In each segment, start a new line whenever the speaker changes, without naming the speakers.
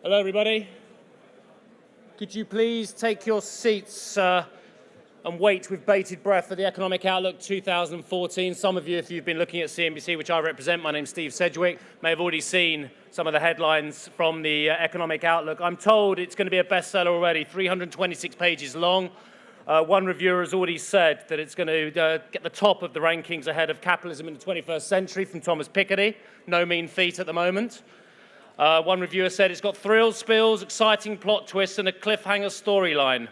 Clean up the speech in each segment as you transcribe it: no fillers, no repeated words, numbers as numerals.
Hello, everybody. Could you please take your seats and wait with bated breath for the Economic Outlook 2014. Some of you, if you've been looking at CNBC, which I represent, my name's Steve Sedgwick, may have already seen some of the headlines from the Economic Outlook. I'm told it's going to be a bestseller already, 326 pages long. One reviewer has already said that it's going to get the top of the rankings ahead of Capitalism in the 21st Century from Thomas Piketty. No mean feat at the moment. One reviewer said it's got thrills, spills, exciting plot twists, and a cliffhanger storyline.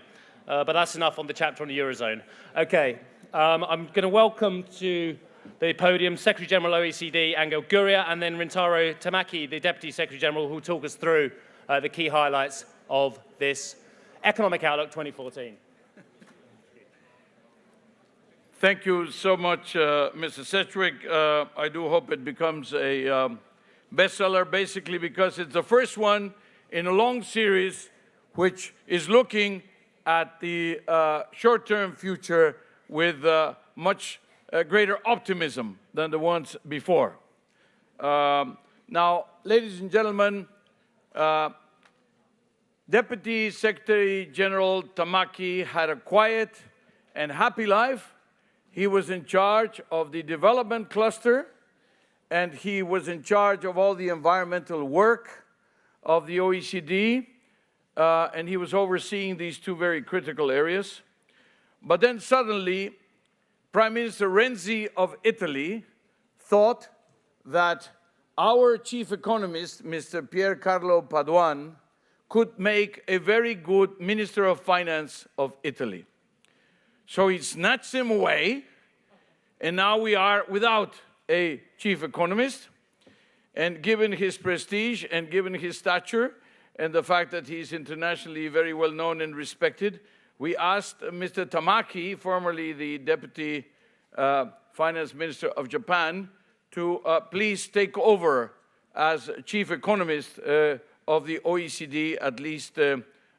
But that's enough on the chapter on the Eurozone. Okay, I'm going to welcome to the podium Secretary General OECD Angel Gurria, and then Rintaro Tamaki, the Deputy Secretary General, who will talk us through the key highlights of this Economic Outlook 2014.
Thank you so much, Mr. Sedgwick. I do hope it becomes a bestseller, basically because it's the first one in a long series which is looking at the short-term future with much greater optimism than the ones before. Now, ladies and gentlemen, Deputy Secretary General Tamaki had a quiet and happy life. He was in charge of the development cluster, and he was in charge of all the environmental work of the OECD, and he was overseeing these two very critical areas. But then suddenly, Prime Minister Renzi of Italy thought that our chief economist, Mr. Pier Carlo Padoan, could make a very good Minister of Finance of Italy. So he snatched him away, and now we are without a chief economist. And given his prestige and given his stature and the fact that he's internationally very well known and respected, we asked Mr. Tamaki, formerly the Deputy Finance Minister of Japan, to please take over as chief economist of the OECD, at least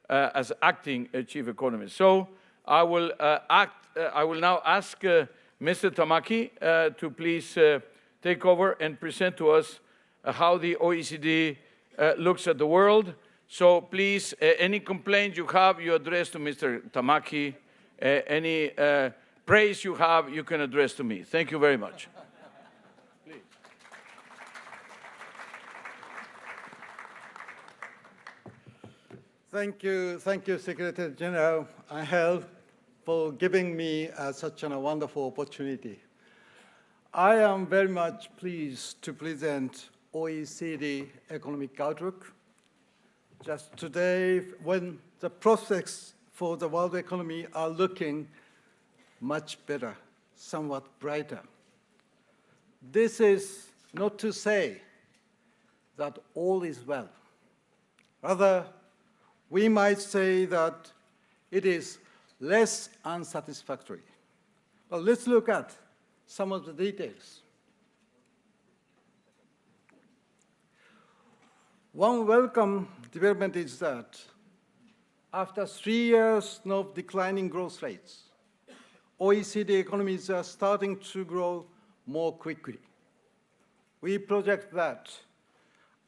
as acting chief economist. So I will now ask Mr. Tamaki to please take over and present to us how the OECD looks at the world. So please, any complaints you have, you address to Mr. Tamaki. Any praise you have, you can address to me. Thank you very much. Please.
Thank you, Secretary General Angel, for giving me such a wonderful opportunity. I am very much pleased to present OECD Economic Outlook. Just today, when the prospects for the world economy are looking much better, somewhat brighter. This is not to say that all is well. Rather, we might say that it is less unsatisfactory. But let's look at some of the details. One welcome development is that after 3 years of declining growth rates, OECD economies are starting to grow more quickly. We project that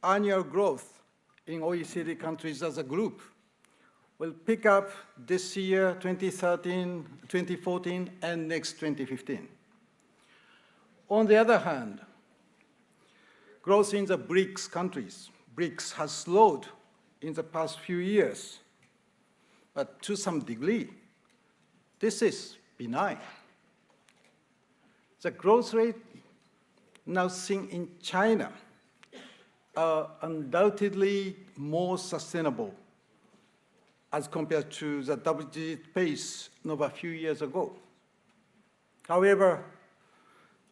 annual growth in OECD countries as a group will pick up this year, 2013, 2014, and next 2015. On the other hand, growth in the BRICS countries, BRICS has slowed in the past few years, but to some degree, this is benign. The growth rate now seen in China are undoubtedly more sustainable as compared to the double-digit pace of a few years ago. However,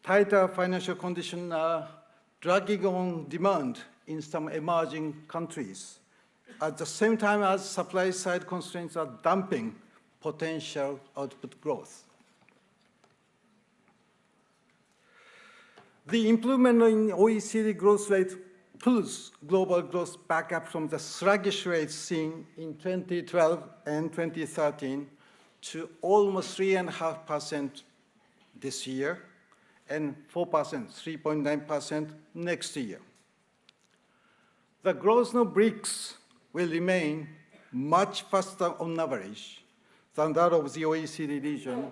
tighter financial conditions are dragging on demand in some emerging countries, at the same time as supply-side constraints are damping potential output growth. The improvement in OECD growth rate pulls global growth back up from the sluggish rates seen in 2012 and 2013 to almost 3.5% this year and 4%, 3.9% next year. The growth of BRICS will remain much faster on average than that of the OECD region,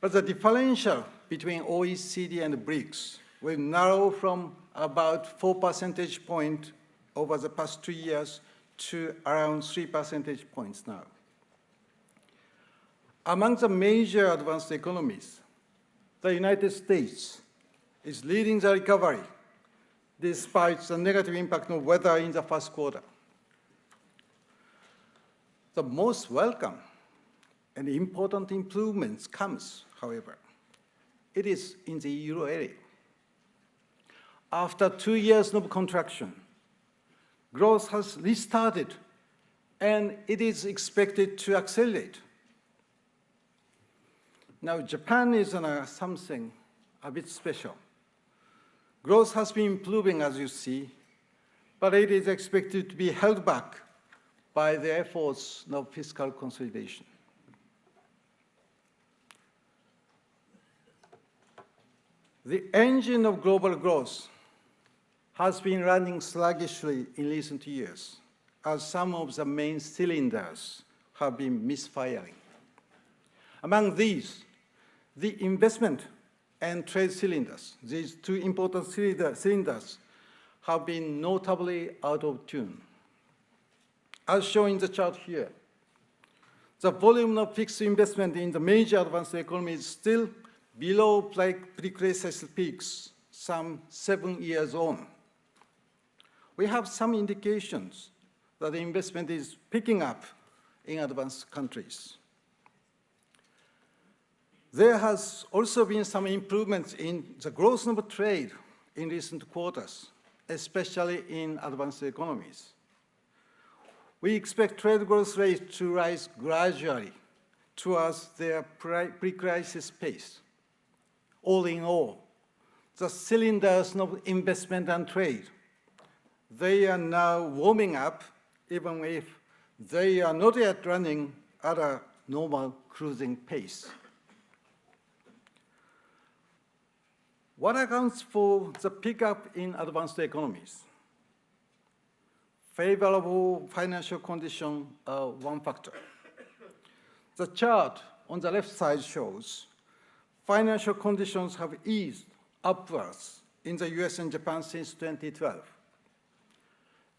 but the differential between OECD and BRICS will narrow from about 4 percentage points over the past 2 years to around 3 percentage points now. Among the major advanced economies, the United States is leading the recovery despite the negative impact of weather in the first quarter. The most welcome and important improvements comes, however, it is in the euro area. After 2 years of contraction, growth has restarted and it is expected to accelerate. Now, Japan is on something a bit special. Growth has been improving, as you see, but it is expected to be held back by the efforts of fiscal consolidation. The engine of global growth has been running sluggishly in recent years, as some of the main cylinders have been misfiring. Among these, the investment and trade cylinders, these two important cylinders, have been notably out of tune. As shown in the chart here, the volume of fixed investment in the major advanced economies is still below pre-crisis peaks some 7 years on. We have some indications that the investment is picking up in advanced countries. There has also been some improvements in the growth of trade in recent quarters, especially in advanced economies. We expect trade growth rates to rise gradually towards their pre-crisis pace. All in all, the cylinders of investment and trade, they are now warming up, even if they are not yet running at a normal cruising pace. What accounts for the pickup in advanced economies? Favorable financial conditions are one factor. The chart on the left side shows financial conditions have eased upwards in the US and Japan since 2012.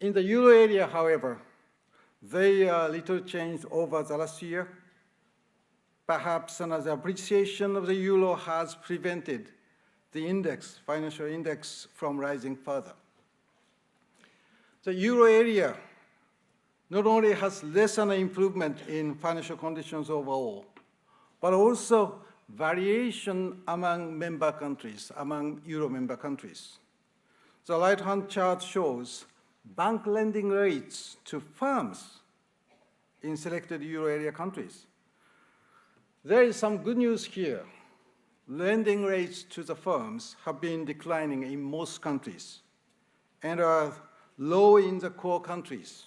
In the euro area, however, they are little changed over the last year. Perhaps another appreciation of the euro has prevented the index, financial index, from rising further. The euro area not only has less an improvement in financial conditions overall, but also variation among member countries, among euro member countries. The right-hand chart shows bank lending rates to firms in selected euro area countries. There is some good news here. Lending rates to the firms have been declining in most countries and are low in the core countries.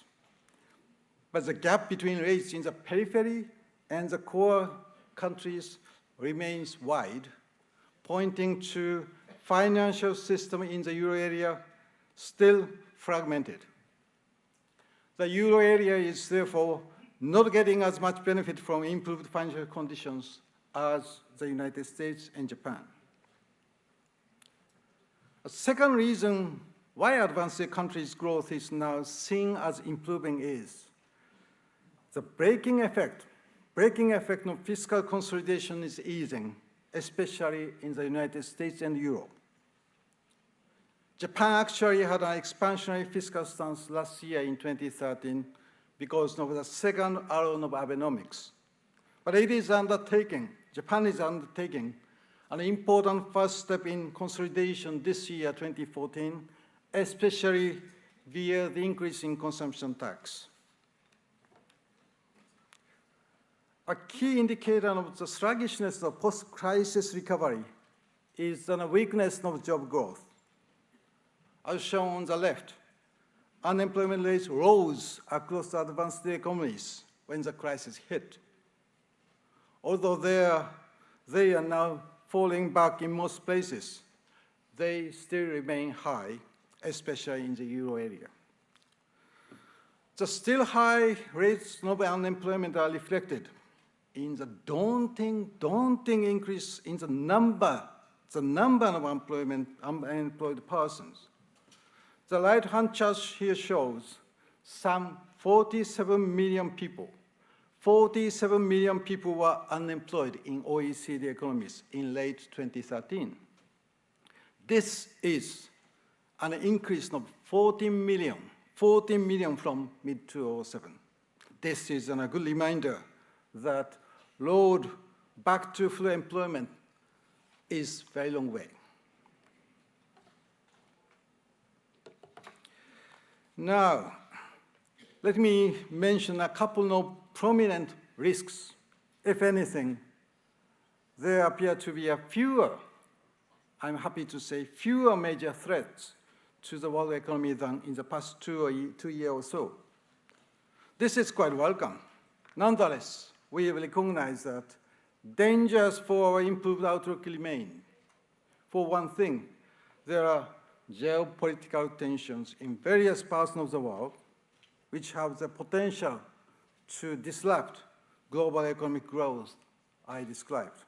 But the gap between rates in the periphery and the core countries remains wide, pointing to financial system in the euro area still fragmented. The euro area is therefore not getting as much benefit from improved financial conditions as the United States and Japan. A second reason why advanced countries' growth is now seen as improving is the braking effect of fiscal consolidation is easing, especially in the United States and Europe. Japan actually had an expansionary fiscal stance last year in 2013 because of the second arrow of Abenomics. But Japan is undertaking an important first step in consolidation this year, 2014, especially via the increase in consumption tax. A key indicator of the sluggishness of post-crisis recovery is the weakness of job growth. As shown on the left, unemployment rates rose across the advanced economies when the crisis hit. Although they are now falling back in most places, they still remain high, especially in the euro area. The still high rates of unemployment are reflected in the daunting increase in the number of unemployed persons. The right-hand chart here shows some 47 million people. 47 million people were unemployed in OECD economies in late 2013. This is an increase of 14 million from mid-2007. This is a good reminder that road back to full employment is a very long way. Now, let me mention a couple of prominent risks. If anything, there appear to be fewer, I'm happy to say, fewer major threats to the world economy than in the past 2 years or so. This is quite welcome. Nonetheless, we recognize that dangers for our improved outlook remain. For one thing, there are geopolitical tensions in various parts of the world which have the potential to disrupt global economic growth I described.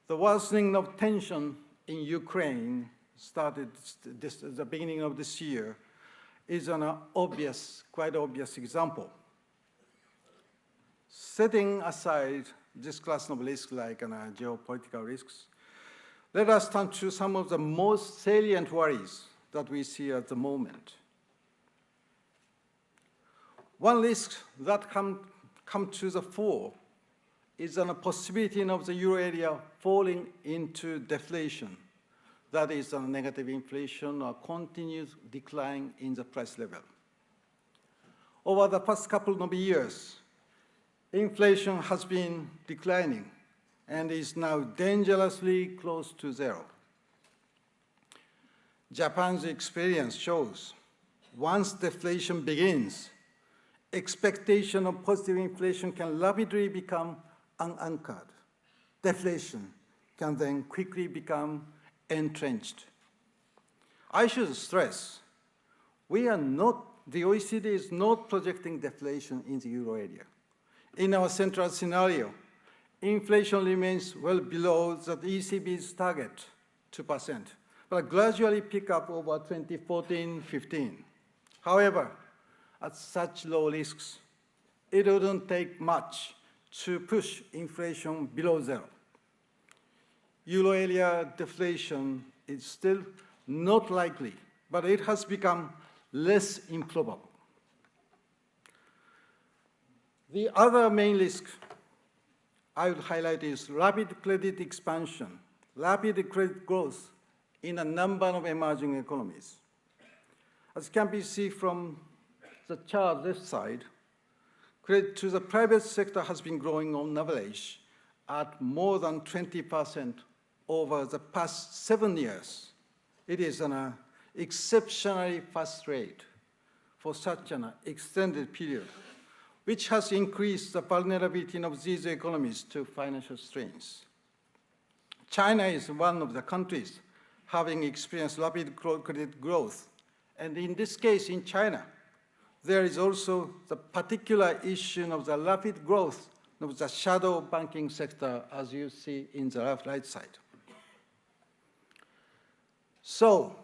The worsening of tension in Ukraine started at the beginning of this year is an quite obvious example. Setting aside this class of risks like geopolitical risks, let us turn to some of the most salient worries that we see at the moment. One risk that come to the fore is a possibility of the euro area falling into deflation. That is a negative inflation or continuous decline in the price level. Over the past couple of years, inflation has been declining and is now dangerously close to zero. Japan's experience shows once deflation begins, expectation of positive inflation can rapidly become unanchored. Deflation can then quickly become entrenched. I should stress, the OECD is not projecting deflation in the euro area. In our central scenario, inflation remains well below the ECB's target, 2%, but gradually pick up over 2014-15. However, at such low risks, it wouldn't take much to push inflation below zero. Euro area deflation is still not likely, but it has become less improbable. The other main risk I would highlight is rapid credit expansion, rapid credit growth in a number of emerging economies. As can be seen from the chart left side, credit to the private sector has been growing on average at more than 20% over the past 7 years. It is an exceptionally fast rate for such an extended period, which has increased the vulnerability of these economies to financial strains. China is one of the countries having experienced rapid credit growth. And in this case, in China, there is also the particular issue of the rapid growth of the shadow banking sector, as you see in the right side. So,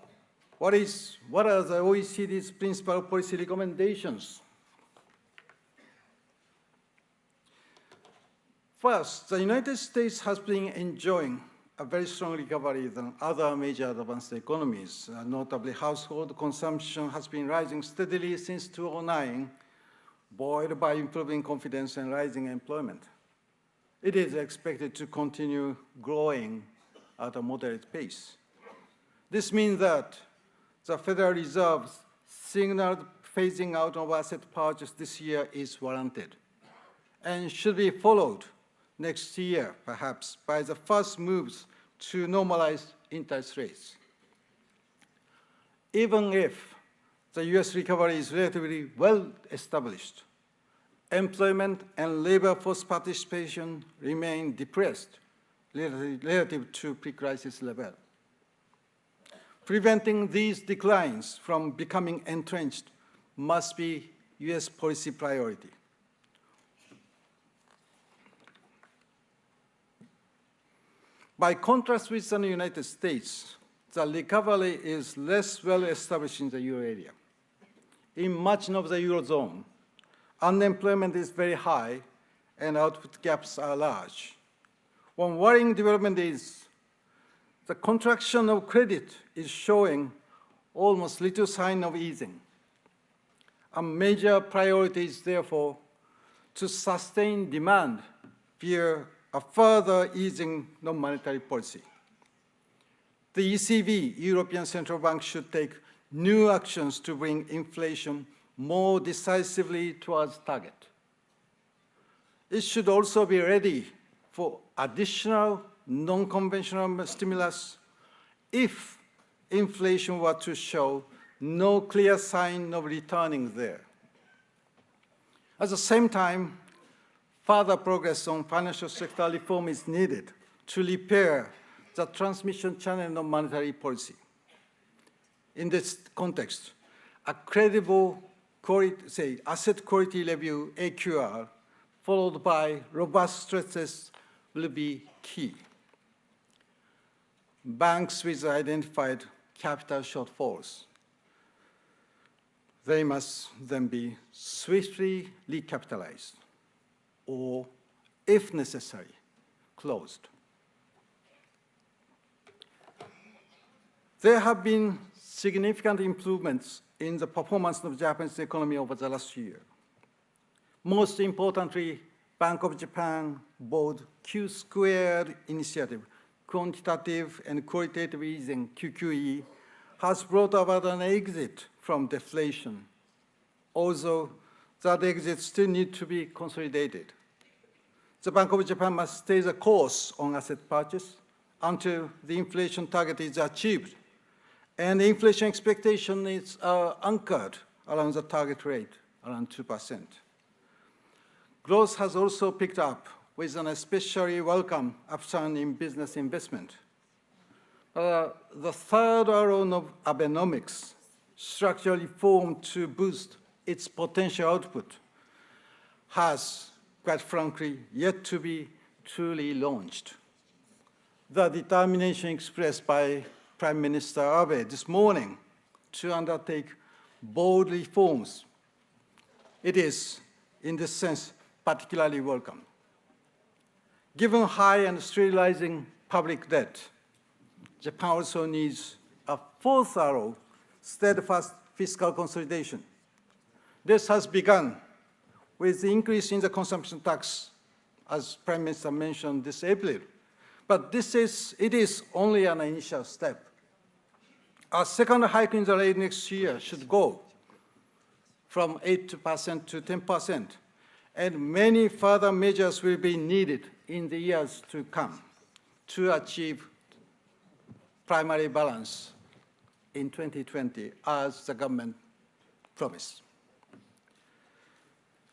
what are the OECD's principal policy recommendations? First, the United States has been enjoying a very strong recovery than other major advanced economies. Notably, household consumption has been rising steadily since 2009, buoyed by improving confidence and rising employment. It is expected to continue growing at a moderate pace. This means that the Federal Reserve's signaled phasing out of asset purchase this year is warranted and should be followed next year, perhaps, by the first moves to normalize interest rates. Even if the US recovery is relatively well established, employment and labor force participation remain depressed relative to pre-crisis level. Preventing these declines from becoming entrenched must be US policy priority. By contrast with the United States, the recovery is less well established in the euro area. In much of the Eurozone, unemployment is very high and output gaps are large. One worrying development is the contraction of credit is showing almost little sign of easing. A major priority is therefore to sustain demand via a further easing of monetary policy. The ECB, European Central Bank, should take new actions to bring inflation more decisively towards target. It should also be ready for additional non-conventional stimulus if inflation were to show no clear sign of returning there. At the same time, further progress on financial sector reform is needed to repair the transmission channel of monetary policy. In this context, a credible asset quality review, AQR, followed by robust stress tests will be key. Banks with identified capital shortfalls, they must then be swiftly recapitalized or, if necessary, closed. There have been significant improvements in the performance of the Japanese economy over the last year. Most importantly, Bank of Japan Board Q-squared initiative, quantitative and qualitative easing, QQE, has brought about an exit from deflation, although that exit still needs to be consolidated. The Bank of Japan must stay the course on asset purchase until the inflation target is achieved, and the inflation expectation is anchored around the target rate, around 2%. Growth has also picked up with an especially welcome upturn in business investment. The third arrow of Abenomics, structural reform to boost its potential output, has, quite frankly, yet to be truly launched. The determination expressed by Prime Minister Abe this morning to undertake bold reforms, it is, in this sense, particularly welcome. Given high and sterilizing public debt, Japan also needs a fourth arrow, steadfast fiscal consolidation. This has begun with the increase in the consumption tax, as Prime Minister mentioned this April. But it is only an initial step. A second hike in the rate next year should go from 8% to 10%, and many further measures will be needed in the years to come to achieve primary balance in 2020, as the government promised.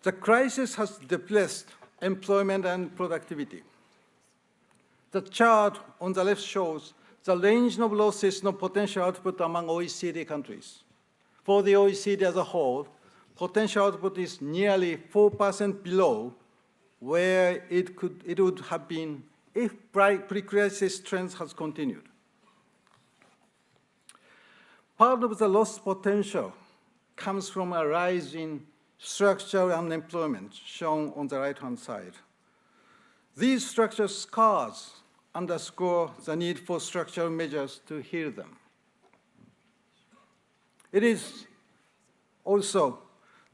The crisis has depressed employment and productivity. The chart on the left shows the range of losses of potential output among OECD countries. For the OECD as a whole, potential output is nearly 4% below where it would have been if pre-crisis trends has continued. Part of the lost potential comes from a rise in structural unemployment, shown on the right-hand side. These structural scars underscore the need for structural measures to heal them. It is also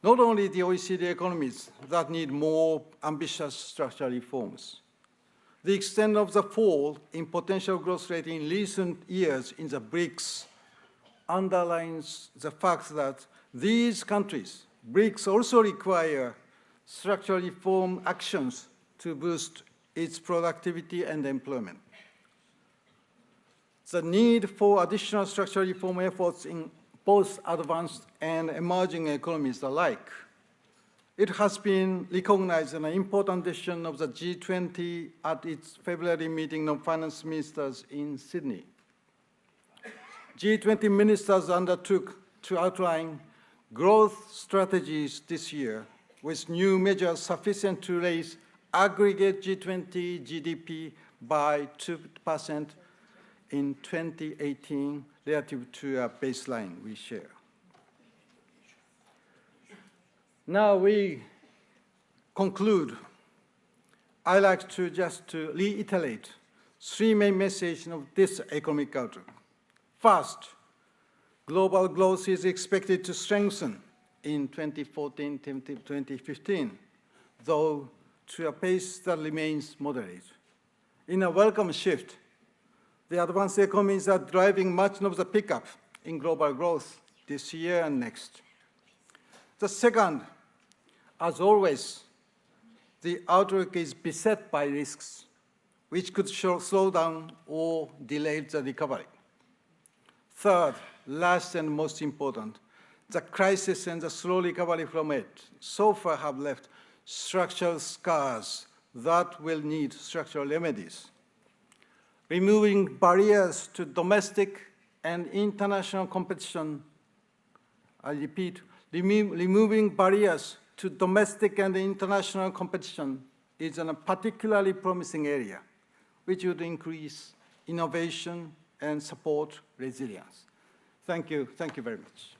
not only the OECD economies that need more ambitious structural reforms. The extent of the fall in potential growth rate in recent years in the BRICS underlines the fact that these countries, BRICS, also require structural reform actions to boost its productivity and employment. The need for additional structural reform efforts in both advanced and emerging economies alike. It has been recognized as an important decision of the G20 at its February meeting of finance ministers in Sydney. G20 ministers undertook to outline growth strategies this year with new measures sufficient to raise aggregate G20 GDP by 2% in 2018 relative to a baseline we share. Now we conclude. I like to just reiterate three main messages of this economic outlook. First, global growth is expected to strengthen in 2014-2015, though to a pace that remains moderate. In a welcome shift, the advanced economies are driving much of the pickup in global growth this year and next. The second, as always, the outlook is beset by risks, which could slow down or delay the recovery. Third, last and most important, the crisis and the slow recovery from it so far have left structural scars that will need structural remedies. Removing barriers to domestic and international competition, I repeat, removing barriers to domestic and international competition is a particularly promising area, which would increase innovation and support resilience. Thank you very much.